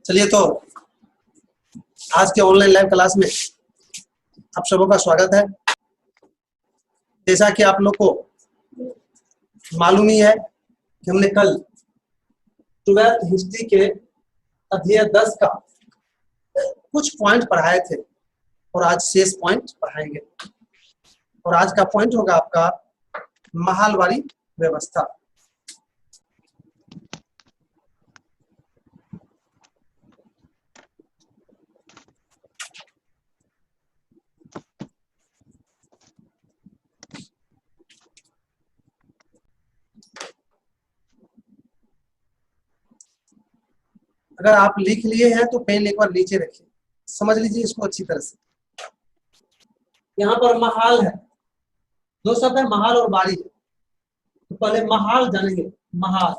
चलिए तो आज के ऑनलाइन लाइव क्लास में आप सबों का स्वागत है। जैसा कि आप लोग को मालूम ही है कि हमने कल 12th हिस्ट्री के अध्याय 10 का कुछ पॉइंट पढ़ाए थे और आज शेष पॉइंट पढ़ाएंगे। और आज का पॉइंट होगा आपका महालवाड़ी व्यवस्था। अगर आप लिख लिए हैं तो पेन एक बार नीचे रखिए, समझ लीजिए इसको अच्छी तरह से। यहाँ पर महाल है, दो शब्द है महाल और बाड़ी है। तो पहले महाल जानेंगे। महाल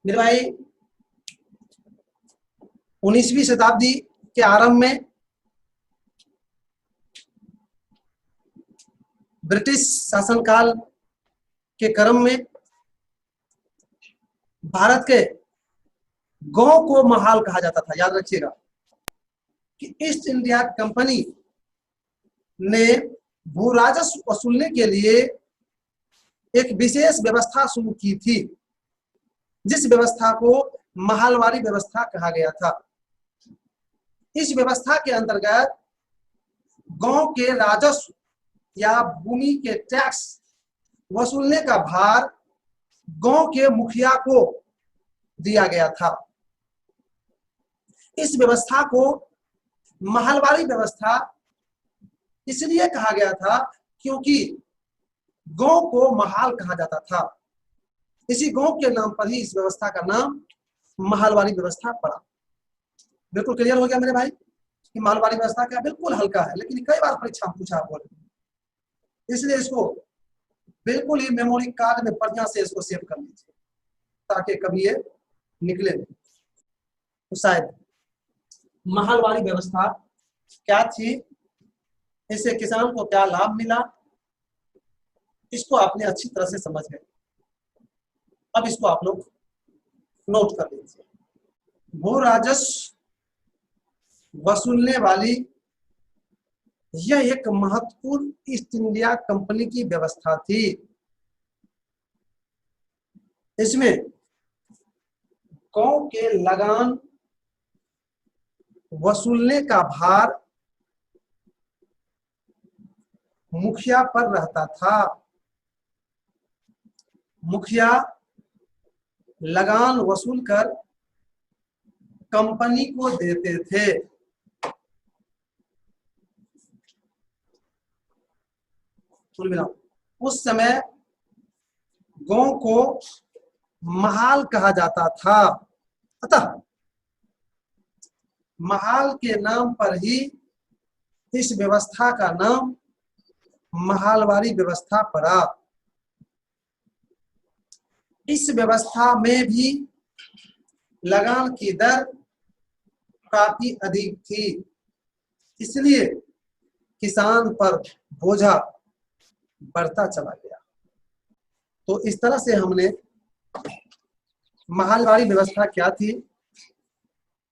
मेरे भाई 19वीं शताब्दी के आरंभ में ब्रिटिश शासनकाल के क्रम में भारत के गांव को महाल कहा जाता था। याद रखिएगा कि ईस्ट इंडिया कंपनी ने भू राजस्व वसूलने के लिए एक विशेष व्यवस्था शुरू की थी, जिस व्यवस्था को महालवाड़ी व्यवस्था कहा गया था। इस व्यवस्था के अंतर्गत गांव के राजस्व या भूमि के टैक्स वसूलने का भार गांव के मुखिया को दिया गया था। इस व्यवस्था को महालवाड़ी व्यवस्था इसलिए कहा गया था क्योंकि गांव को महाल कहा जाता था। इसी गांव के नाम पर ही इस व्यवस्था का नाम महालवाड़ी व्यवस्था पड़ा। बिल्कुल क्लियर हो गया मेरे भाई कि महालवाड़ी व्यवस्था क्या? बिल्कुल हल्का है, लेकिन कई बार परीक्षा में पूछा बोले, इसलिए इसको बिल्कुल ही मेमोरी कार्ड में बढ़िया से इसको सेव कर लीजिए ताकि कभी ये निकले नहीं। तो शायद महालवाड़ी व्यवस्था क्या थी, इससे किसान को क्या लाभ मिला, इसको आपने अच्छी तरह से समझ गए। अब इसको आप लोग नोट कर लीजिए। भू राजस्व वसूलने वाली यह एक महत्वपूर्ण ईस्ट इंडिया कंपनी की व्यवस्था थी। इसमें गांव के लगान वसूलने का भार मुखिया पर रहता था। मुखिया लगान वसूल कर कंपनी को देते थे। उस समय गांव को महाल कहा जाता था, अतः महाल के नाम पर ही इस व्यवस्था का नाम महालवाड़ी व्यवस्था पड़ा। इस व्यवस्था में भी लगान की दर काफी अधिक थी, इसलिए किसान पर बोझा बढ़ता चला गया। तो इस तरह से हमने महालवाड़ी व्यवस्था क्या थी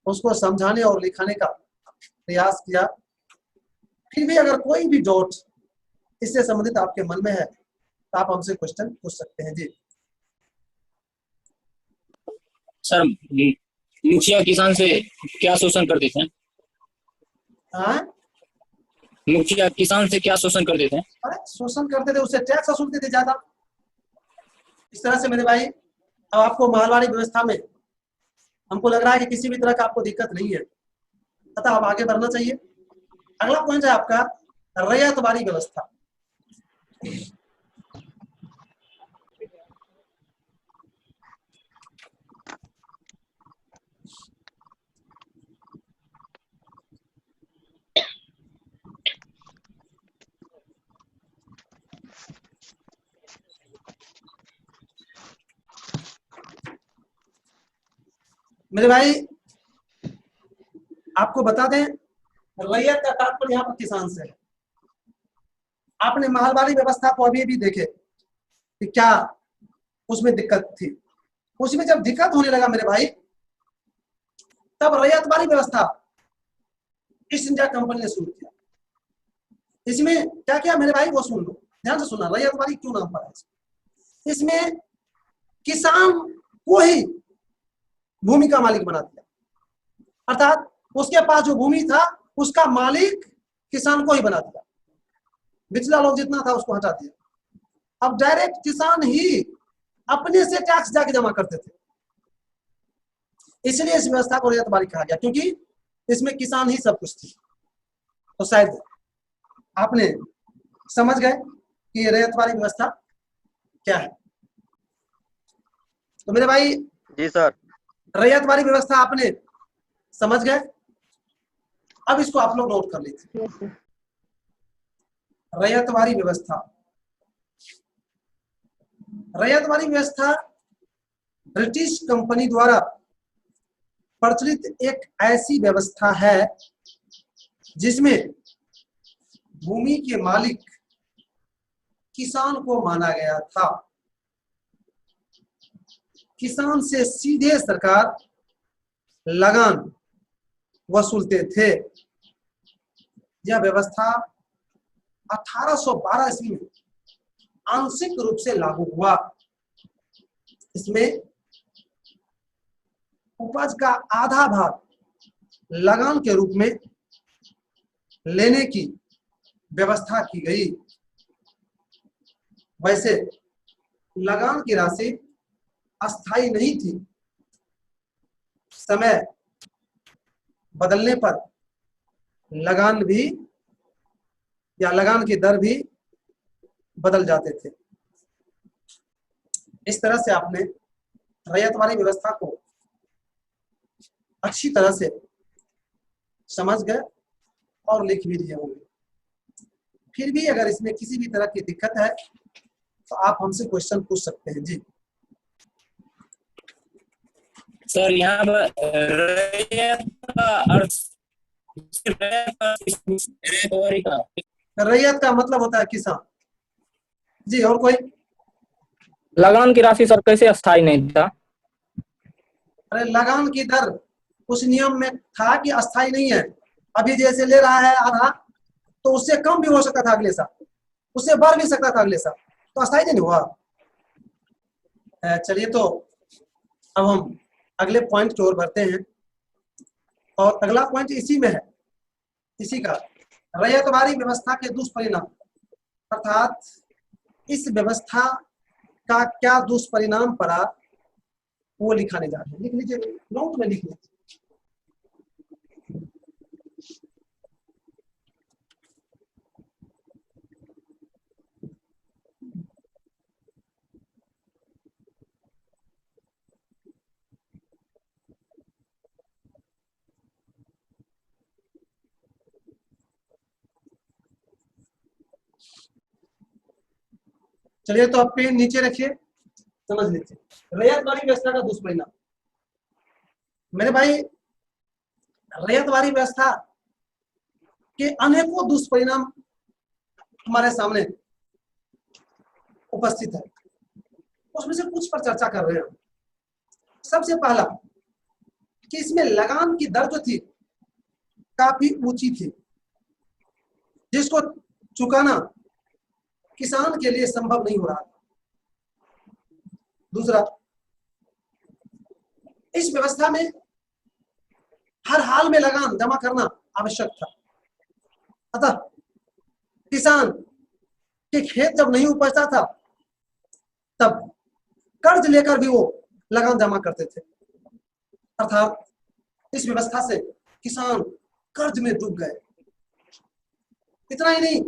उसको समझाने और लिखाने का प्रयास किया। फिर भी अगर कोई भी डाउट इससे संबंधित आपके मन में है तो आप हमसे क्वेश्चन पूछ सकते हैं। जी सर, मुखिया किसान से क्या शोषण करते थे? हाँ, मुखिया किसान से क्या शोषण करते थे? अरे शोषण करते थे, उससे टैक्स वसूलते थे ज्यादा। इस तरह से मेरे भाई अब आपको महालवाड़ी व्यवस्था में हमको लग रहा है कि किसी भी तरह का आपको दिक्कत नहीं है, अतः अब आगे बढ़ना चाहिए। अगला पॉइंट है आपका रैयतवाड़ी व्यवस्था। मेरे भाई आपको बता दें, रैयत का तात्पर्य यहाँ पर किसान से है। आपने महालवाड़ी व्यवस्था को अभी भी देखे कि क्या उसमें दिक्कत थी। उसमें जब दिक्कत होने लगा मेरे भाई, तब रैयतवारी व्यवस्था ईस्ट इंडिया कंपनी ने शुरू किया। इसमें क्या किया मेरे भाई, वो सुन लो, ध्यान से सुनना, रैयतवारी क्यों नाम पड़ा है। इसमें किसान को ही भूमि का मालिक बना दिया, अर्थात उसके पास जो भूमि था उसका मालिक किसान को ही बना दिया, पिछला लोग जितना था उसको हटा दिया। अब डायरेक्ट किसान ही अपने से टैक्स जाके जमा करते थे, इसलिए इस व्यवस्था को रैयतवारी कहा गया, क्योंकि इसमें किसान ही सब कुछ थी। तो शायद आपने समझ गए कि ये रैयतवारी व्यवस्था क्या है। तो मेरे भाई जी सर। रैयतवारी व्यवस्था आपने समझ गए। अब इसको आप लोग नोट कर लीजिए। रैयतवारी व्यवस्था, रैयतवारी व्यवस्था ब्रिटिश कंपनी द्वारा प्रचलित एक ऐसी व्यवस्था है जिसमें भूमि के मालिक किसान को माना गया था। किसान से सीधे सरकार लगान वसूलते थे। यह व्यवस्था 1812 ईस्वी में आंशिक रूप से लागू हुआ। इसमें उपज का आधा भाग लगान के रूप में लेने की व्यवस्था की गई। वैसे लगान की राशि अस्थायी नहीं थी, समय बदलने पर लगान भी या लगान की दर भी बदल जाते थे। इस तरह से आपने रैयतवारी व्यवस्था को अच्छी तरह से समझ गए और लिख भी लिए होंगे। फिर भी अगर इसमें किसी भी तरह की दिक्कत है तो आप हमसे क्वेश्चन पूछ सकते हैं। जी सर, यहाँ पर रैयत का अर्थ रैयतवारी का रैयत का मतलब होता है किसान। जी और कोई? लगान की राशि सर कैसे अस्थायी नहीं था? अरे लगान की दर उस नियम में था कि अस्थायी नहीं है। अभी जैसे ले रहा है आधा, तो उससे कम भी हो सकता था अगले साल, उससे बढ़ भी सकता था अगले साल, तो अस्थायी नहीं हुआ। चलिए तो अब हम अगले पॉइंट की ओर बढ़ते हैं, और अगला पॉइंट इसी में है, इसी का रैयतवारी व्यवस्था के दुष्परिणाम, अर्थात इस व्यवस्था का क्या दुष्परिणाम पड़ा वो लिखाने जा रहे हैं। लिख लीजिए, नोट में लिख लीजिए। चलिए तो आप पेन नीचे रखिए, समझ लीजिए रैयतवारी व्यवस्था का दुष्परिणाम। मेरे भाई रैयतवारी व्यवस्था के अनेकों दुष्परिणाम हमारे सामने उपस्थित है, उसमें से कुछ पर चर्चा कर रहे हैं। सबसे पहला कि इसमें लगान की दर जो थी काफी ऊंची थी, जिसको चुकाना किसान के लिए संभव नहीं हो रहा था। दूसरा, इस व्यवस्था में हर हाल में लगान जमा करना आवश्यक था, अतः किसान के खेत जब नहीं उपजता था तब कर्ज लेकर भी वो लगान जमा करते थे, अर्थात इस व्यवस्था से किसान कर्ज में डूब गए। इतना ही नहीं,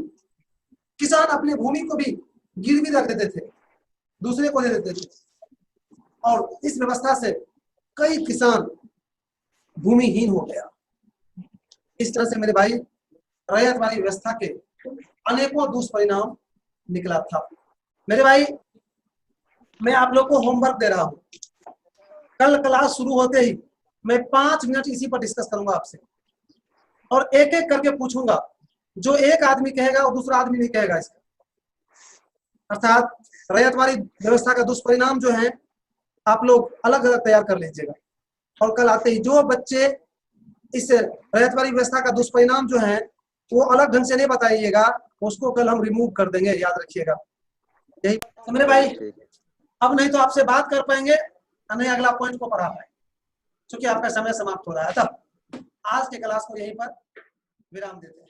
किसान अपनी भूमि को भी गिरवी रख देते थे, दूसरे को दे देते थे, और इस व्यवस्था से कई किसान भूमिहीन हो गया। इस तरह से मेरे भाई रैयतवारी व्यवस्था के अनेकों दुष्परिणाम निकला था। मेरे भाई मैं आप लोग को होमवर्क दे रहा हूं, कल क्लास शुरू होते ही मैं 5 मिनट इसी पर डिस्कस करूंगा आपसे, और एक एक करके पूछूंगा। जो एक आदमी कहेगा वो दूसरा आदमी नहीं कहेगा इसका। अर्थात रैयतवारी व्यवस्था का दुष्परिणाम जो है आप लोग अलग अलग तैयार कर लीजिएगा। और कल आते ही जो बच्चे इस रैयतवाड़ी व्यवस्था का दुष्परिणाम जो है वो अलग ढंग से नहीं बताइएगा, उसको कल हम रिमूव कर देंगे, याद रखिएगा। यही तो मेरे भाई, अब नहीं तो आपसे बात कर पाएंगे, नहीं अगला पॉइंट को पढ़ा पाएंगे, क्योंकि आपका समय समाप्त हो रहा है। तब आज के क्लास को यहीं पर विराम देते हैं।